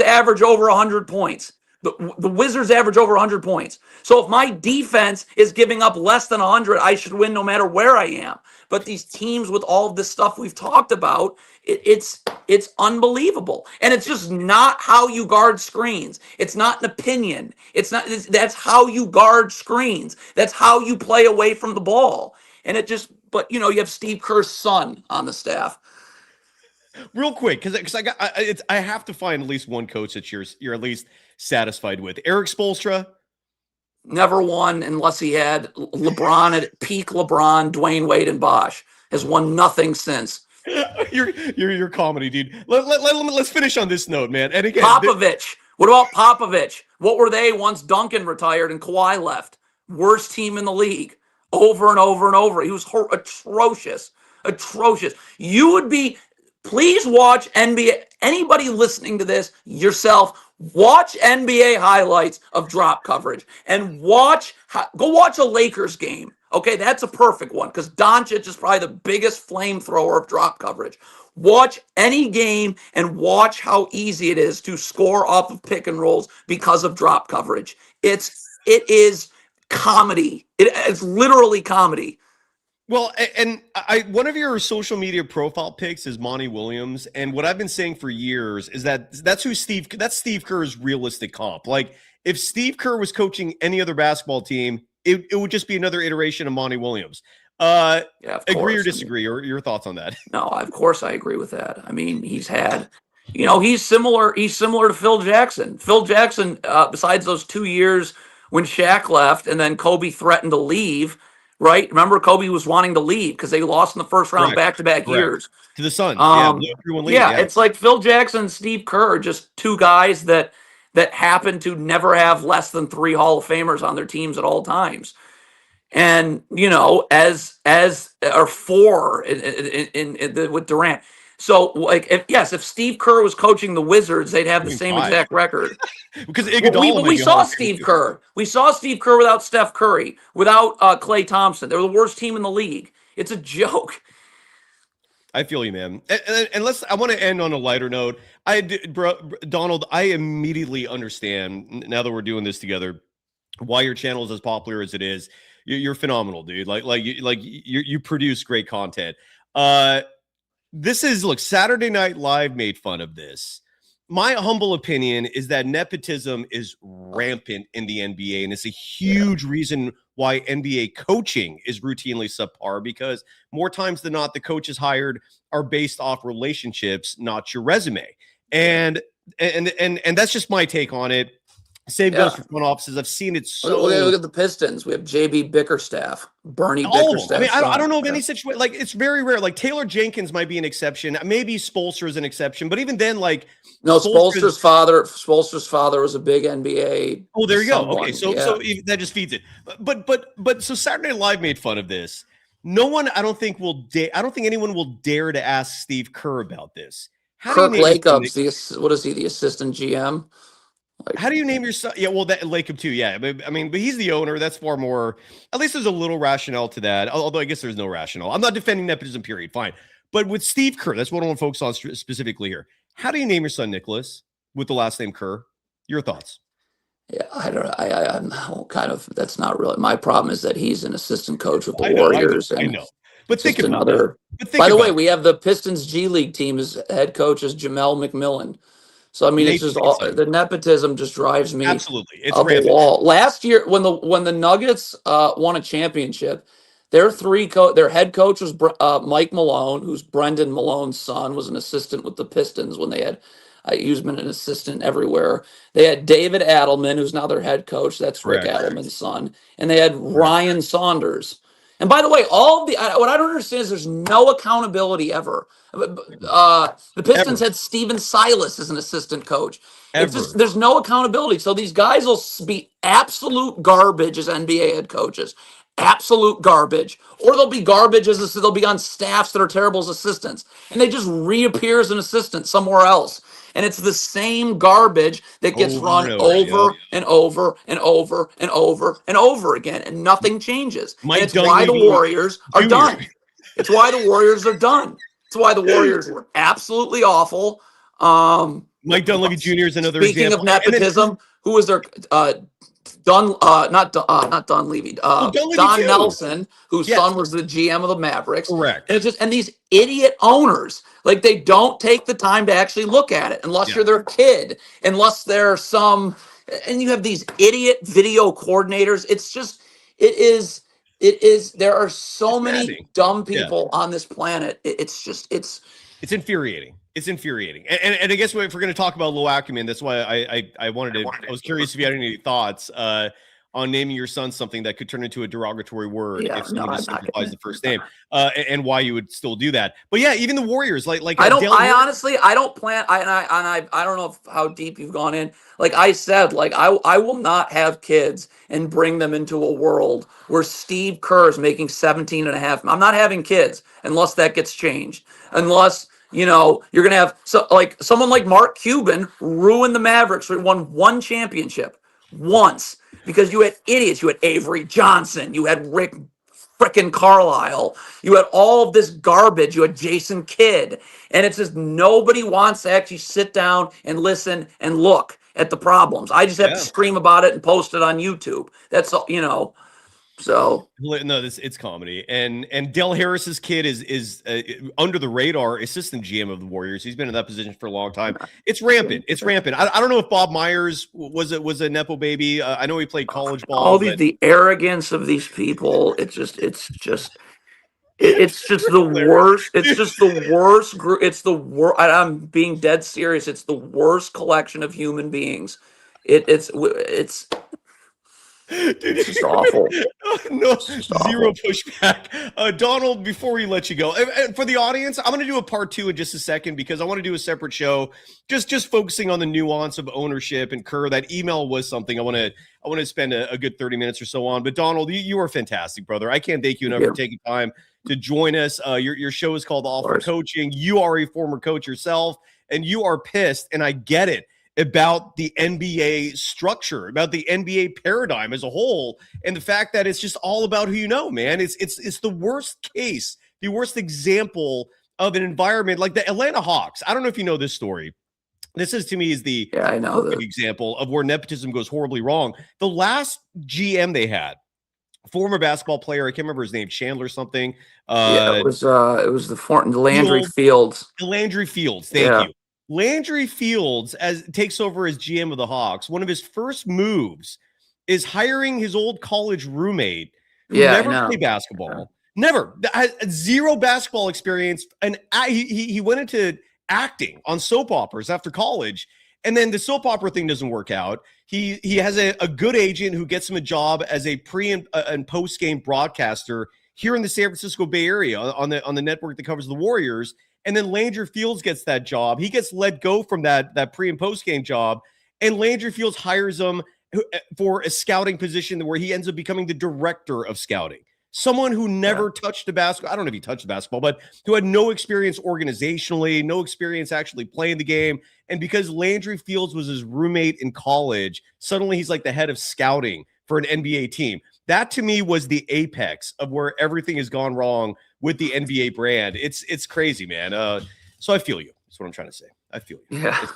average over 100 points. The Wizards average over 100 points. So if my defense is giving up less than 100, I should win no matter where I am. But these teams with all of this stuff we've talked about, it's unbelievable. And it's just not how you guard screens. It's not an opinion. That's how you guard screens. That's how you play away from the ball. And you have Steve Kerr's son on the staff. Real quick, because I have to find at least one coach that you're at least satisfied with. Eric Spoelstra never won unless he had LeBron at peak LeBron, Dwayne Wade, and Bosh. Has won nothing since. You're comedy, dude. Let's finish on this note, man. And again, Popovich. What about Popovich? What were they once Duncan retired and Kawhi left? Worst team in the league. Over and over and over. He was atrocious. Atrocious. You would be. Please watch NBA. Anybody listening to this, yourself, watch NBA highlights of drop coverage and go watch a Lakers game. Okay, that's a perfect one because Doncic is probably the biggest flamethrower of drop coverage. Watch any game and watch how easy it is to score off of pick and rolls because of drop coverage. It is comedy. It's literally comedy. Well, and one of your social media profile pics is Monty Williams, and what I've been saying for years is that's Steve Kerr's realistic comp. Like, if Steve Kerr was coaching any other basketball team, it would just be another iteration of Monty Williams. Yeah, agree or disagree, or your thoughts on that? No, of course I agree with that. I mean, he's similar to Phil Jackson. Phil Jackson, besides those 2 years when Shaq left and then Kobe threatened to leave. Right? Remember, Kobe was wanting to leave because they lost in the first round back-to-back years. To the Suns. Yeah, it's like Phil Jackson and Steve Kerr, just 2 guys that happen to never have less than 3 Hall of Famers on their teams at all times. And, as or 4 with Durant. So, if Steve Kerr was coaching the Wizards, they'd have the same exact record. Because we saw Steve Kerr. We saw Steve Kerr without Steph Curry, without Klay Thompson. They were the worst team in the league. It's a joke. I feel you, man. And I want to end on a lighter note. Donald, I immediately understand now that we're doing this together why your channel is as popular as it is. You're phenomenal, dude. You produce great content. This is Saturday Night Live made fun of this. my humble opinion is that nepotism is rampant in the NBA, and it's a huge reason why NBA coaching is routinely subpar, because more times than not, the coaches hired are based off relationships, not your resume. And that's just my take on it. Same goes for front offices. I've seen it so. Look at the Pistons. We have JB Bickerstaff, Bernie All Bickerstaff. of them. I mean, I don't know of any situation. Like, it's very rare. Like, Taylor Jenkins might be an exception. Maybe Spoelstra is an exception. But even then, like, no, Spoelstra's father was a big NBA. Oh, there you go. Okay, so that just feeds it. But so Saturday Night Live made fun of this. No one, I don't think anyone will dare to ask Steve Kerr about this. Kirk Lacob's what is he? The assistant GM. Like, how do you name your son? Yeah, well, that Lacob too. Yeah, but he's the owner. That's far more. At least there's a little rationale to that. Although I guess there's no rationale. I'm not defending nepotism. Period. Fine. But with Steve Kerr, that's what I want to focus on specifically here. How do you name your son Nicholas with the last name Kerr? Your thoughts? Yeah, I don't know. I'm kind of. That's not really my problem. Is that he's an assistant coach with the Warriors. I know. But think about another. By the way, we have the Pistons G League team as head coach is Jamel McMillan. So I mean, it's just the nepotism just drives me absolutely. It's up a wall. Last year, when the Nuggets won a championship, their head coach was Mike Malone, who's Brendan Malone's son, was an assistant with the Pistons when they had. He's been an assistant everywhere. They had David Adelman, who's now their head coach. That's Rick Adelman's son, and they had Ryan Saunders. And by the way, what I don't understand is there's no accountability ever. The Pistons had Steven Silas as an assistant coach. It's just, there's no accountability. So these guys will be absolute garbage as NBA head coaches. Absolute garbage. Or they'll be garbage they'll be on staffs that are terrible as assistants. And they just reappear as an assistant somewhere else. And it's the same garbage that gets run over and over and over and over and over again, and nothing changes. And it's why the Warriors are done. It's why the Warriors are done. It's why the Warriors were absolutely awful. Mike Dunleavy Jr. is another example. Speaking of nepotism, who was their not Dunleavy, Don Nelson, whose son was the GM of the Mavericks. Correct. And these idiot owners, like, they don't take the time to actually look at it unless you're their kid, unless they're and you have these idiot video coordinators. It is. There are so many dumb people on this planet. It's infuriating. It's infuriating. And I guess if we're going to talk about low acumen, that's why I was curious if you had any thoughts on naming your son something that could turn into a derogatory word if someone just simplifies the first name, and why you would still do that. But yeah, even the Warriors, I don't plan. I don't know how deep you've gone in. Like I said, I will not have kids and bring them into a world where Steve Kerr is making 17.5. I'm not having kids unless that gets changed. Unless, you're going to have someone like Mark Cuban ruin the Mavericks. We won one championship once because you had idiots. You had Avery Johnson. You had Rick frickin' Carlisle. You had all of this garbage. You had Jason Kidd. And it's just nobody wants to actually sit down and listen and look at the problems. I just have to scream about it and post it on YouTube. That's all, So no, it's comedy, and Del Harris's kid is under the radar assistant GM of the Warriors. He's been in that position for a long time. It's rampant. It's rampant. I don't know if Bob Myers was a nepo baby. I know he played college ball. The arrogance of these people. It's just the worst. It's just the worst group. It's the worst. I'm being dead serious. It's the worst collection of human beings. It's Dude, it's just awful. No, zero pushback. Donald, before we let you go, and for the audience, I'm going to do a part 2 in just a second because I want to do a separate show, just focusing on the nuance of ownership and Kerr. That email was something I want to spend a good 30 minutes or so on. But Donald, you are fantastic, brother. I can't thank you enough for taking time to join us. Your show is called All for Coaching. You are a former coach yourself, and you are pissed, and I get it, about the NBA structure, about the NBA paradigm as a whole, and the fact that it's just all about who you know, man. It's the worst case, the worst example of an environment like the Atlanta Hawks. I don't know if you know this story. This is, to me, is the perfect example of where nepotism goes horribly wrong. The last GM they had, former basketball player, I can't remember his name, Chandler something. It was the Landry Fields. Landry Fields, thank you. Landry Fields takes over as GM of the Hawks. One of his first moves is hiring his old college roommate who Yeah, I never know. played basketball, never had zero basketball experience, and he went into acting on soap operas after college. And then the soap opera thing doesn't work out. He has a good agent who gets him a job as a pre and post game broadcaster here in the San Francisco Bay Area on the network that covers the Warriors. And then Landry Fields gets that job. He gets let go from that pre and post game job, and Landry Fields hires him for a scouting position where he ends up becoming the director of scouting. Someone who never touched a basketball. I don't know if he touched the basketball, but who had no experience organizationally, no experience actually playing the game. And because Landry Fields was his roommate in college, suddenly he's like the head of scouting for an NBA team. That to me was the apex of where everything has gone wrong with the NBA brand. It's crazy, man. So I feel you. That's what I'm trying to say. I feel you. Yeah.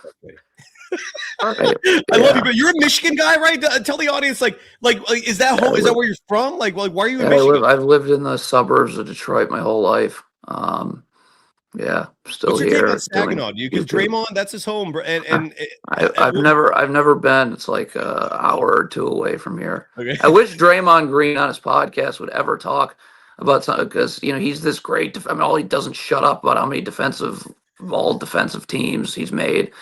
Right. I love you, but you're a Michigan guy, right? Tell the audience, like is that home? Is that where you're from? Like why are you in Michigan? I've lived in the suburbs of Detroit my whole life. Yeah, still What's your here. take on Saginaw? Because Draymond, that's his home, and I've never been. It's like an hour or two away from here. Okay. I wish Draymond Green on his podcast would ever talk about something, because he's this great. All he doesn't shut up about how many defensive teams he's made.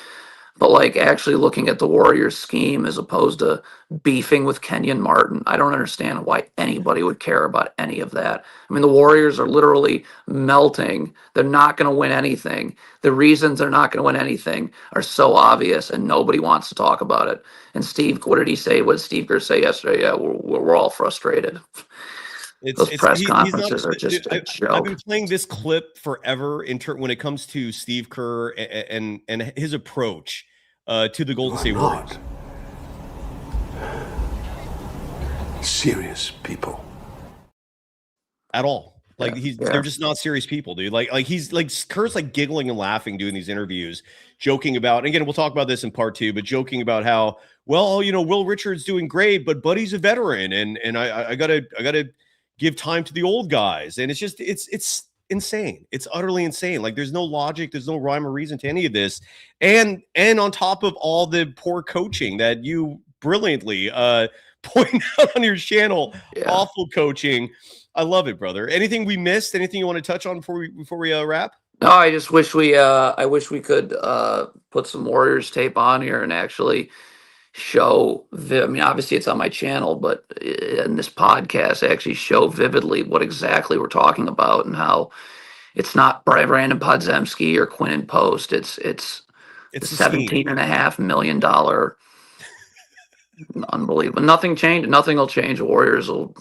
But like actually looking at the Warriors scheme as opposed to beefing with Kenyon Martin, I don't understand why anybody would care about any of that. I mean, the Warriors are literally melting. They're not going to win anything. The reasons they're not going to win anything are so obvious, and nobody wants to talk about it. And Steve, what did he say? What did Steve Kerr say yesterday? Yeah, we're all frustrated. Those press conferences are just a joke. I've been playing this clip forever when it comes to Steve Kerr and his approach to the Golden State Warriors. Serious people at all. Like they're just not serious people, dude. Like he's like Kerr's like giggling and laughing doing these interviews, joking about. And again, we'll talk about this in part 2, but joking about how Will Richard's doing great, but Buddy's a veteran, and I gotta give time to the old guys. And it's just it's insane. It's utterly insane. Like there's no logic, there's no rhyme or reason to any of this. And on top of all the poor coaching that you brilliantly point out on your channel, awful coaching. I love it, brother. Anything we missed? Anything you want to touch on before we wrap? No, I just wish we could put some Warriors tape on here and actually show. Obviously it's on my channel, but in this podcast, actually show vividly what exactly we're talking about and how it's not Brandon Podziemski or Quinn Post. It's the $17.5 million. Unbelievable. Nothing changed. Nothing will change. The Warriors will,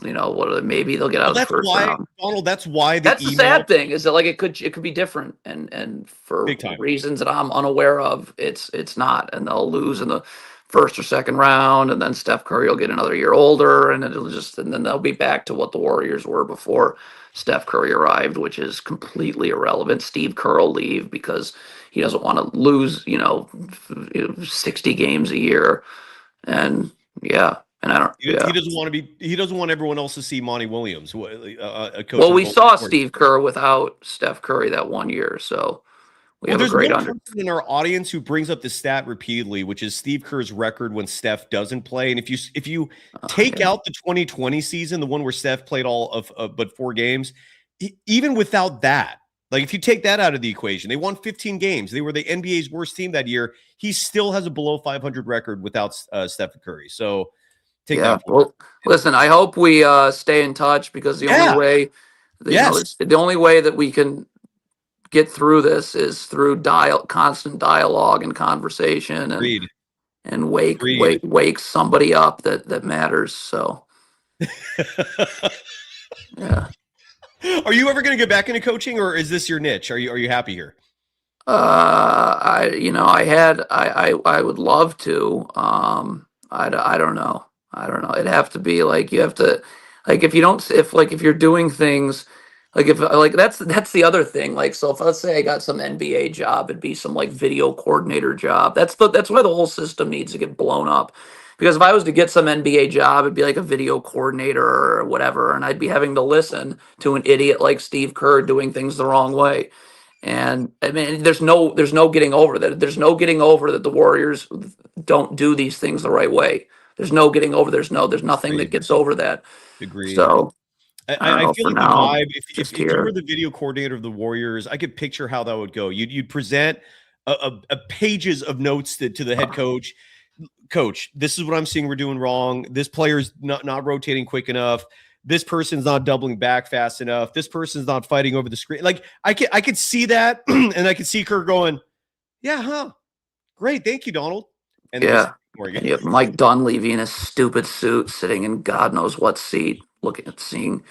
maybe they'll get out of the first round. Donald, that's why that's the sad thing, is that like it could be different, and for reasons that I'm unaware of, it's not, and they'll lose in the first or second round, and then Steph Curry will get another year older, and then they'll be back to what the Warriors were before Steph Curry arrived, which is completely irrelevant. Steve Kerr will leave because he doesn't want to lose, 60 games a year. And and I don't. He doesn't want to be. He doesn't want everyone else to see Monty Williams, a coach. Well, we saw Steve Kerr without Steph Curry that one year, so we have a great person in our audience who brings up the stat repeatedly, which is Steve Kerr's record when Steph doesn't play. And if you take out the 2020 season, the one where Steph played all of but 4 games, even without that. Like, if you take that out of the equation, they won 15 games. They were the NBA's worst team that year. He still has a below 500 record without Steph Curry. So, take that. Well, listen, I hope we stay in touch, because the only way, the only way that we can get through this is through constant dialogue and conversation, and wake somebody up that matters. So, yeah. Are you ever going to get back into coaching, or is this your niche? Are you happy here? I would love to. I don't know. It'd have to be like, you have to, like, if you're doing things, that's the other thing. Like, so if let's say I got some NBA job, it'd be some like video coordinator job. That's why the whole system needs to get blown up. Because if I was to get some NBA job, it'd be like a video coordinator or whatever, and I'd be having to listen to an idiot like Steve Kerr doing things the wrong way. And I mean, there's no getting over that. There's no getting over that the Warriors don't do these things the right way. There's no getting over. There's nothing that Agreed. gets over that. Agreed. So I don't I know. feel For like the now, vibe, just if you were here. the video coordinator of the Warriors, I could picture how that would go. You'd present a pages of notes to the head coach. Coach, this is what I'm seeing we're doing wrong. This player's not rotating quick enough. This person's not doubling back fast enough. This person's not fighting over the screen. Like I could see that, and I could see Kerr going, "Yeah, huh? Great, thank you, Donald." And then Yeah. just And you have Mike Dunleavy in his stupid suit sitting in God knows what seat, looking at seeing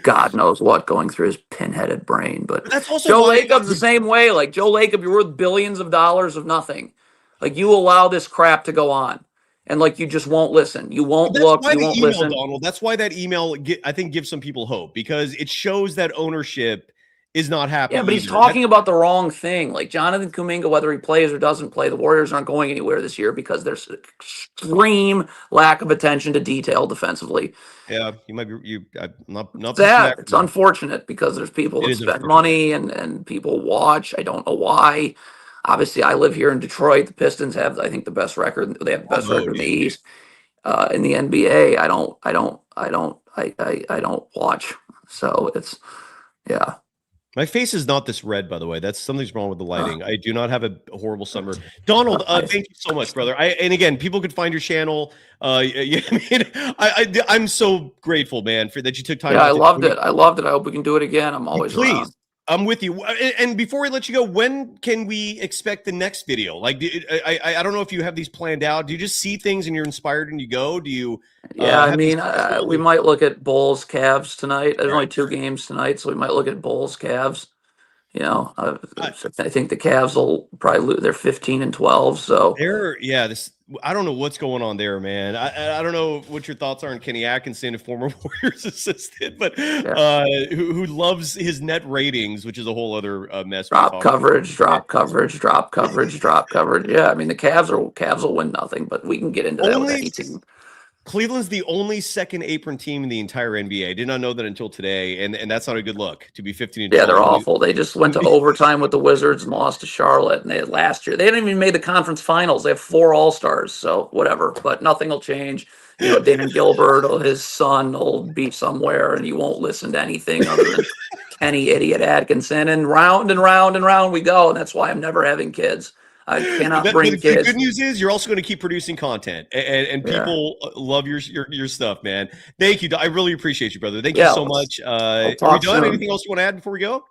God knows what going through his pinheaded brain. But that's also Joe why Lacob's the same way. Like Joe Lacob, you're worth billions of dollars of nothing. Like you allow this crap to go on. And like you just won't listen. You won't that's look. why You the won't email, listen. Donald. That's why that email, I think, gives some people hope because it shows that ownership is not happy. Yeah, but he's either. talking about the wrong thing. Like Jonathan Kuminga, whether he plays or doesn't play, the Warriors aren't going anywhere this year because there's an extreme lack of attention to detail defensively. Yeah, you might be. I'm not pushing Sad. back. It's unfortunate because there's people It that is spend unfortunate. money and people watch. I don't know why. Obviously, I live here in Detroit. The Pistons have, I think, the best record. They have the best record in the East. In the NBA, I don't watch. So it's, yeah. My face is not this red, by the way. That's something's wrong with the lighting. I do not have a horrible summer. Donald, thank you so much, brother. And again, people could find your channel. I'm so grateful, man, for that you took time. Yeah, I loved it. I loved it. I hope we can do it again. I'm always Please. around. I'm with you. And before we let you go, when can we expect the next video? Like, I don't know if you have these planned out. Do you just see things and you're inspired and you go? Do you? Yeah, I mean, we might look at Bulls, Cavs tonight. There's only 2 games tonight, so we might look at Bulls, Cavs. You know, I think the Cavs will probably lose. They're 15-12. So I don't know what's going on there, man. I don't know what your thoughts are on Kenny Atkinson, a former Warriors assistant, but who loves his net ratings, which is a whole other mess. Drop coverage. Yeah, I mean the Cavs will win nothing, but we can get into that with any team. Cleveland's the only second apron team in the entire NBA. I did not know that until today, and that's not a good look to be 15-12. Yeah, they're awful. They just went to overtime with the Wizards and lost to Charlotte. And last year, they didn't even make the conference finals. They have 4 All-Stars, so whatever. But nothing will change. You know, Dan Gilbert or his son will be somewhere, and he won't listen to anything other than Kenny Idiot Atkinson. And round and round and round we go. And that's why I'm never having kids. I cannot bring kids. The good news is you're also going to keep producing content, and people love your stuff, man. Thank you. I really appreciate you, brother. Thank you so much. Are we done? Anything else you want to add before we go?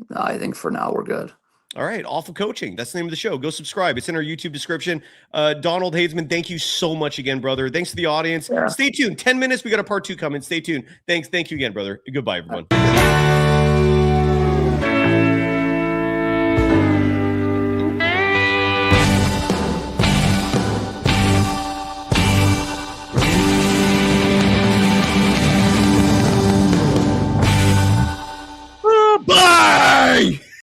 No, I think for now we're good. All right. Awful Coaching. That's the name of the show. Go subscribe. It's in our YouTube description. Donald Hadesman, thank you so much again, brother. Thanks to the audience. Yeah. Stay tuned. 10 minutes. We got a part 2 coming. Stay tuned. Thanks. Thank you again, brother. Goodbye, everyone.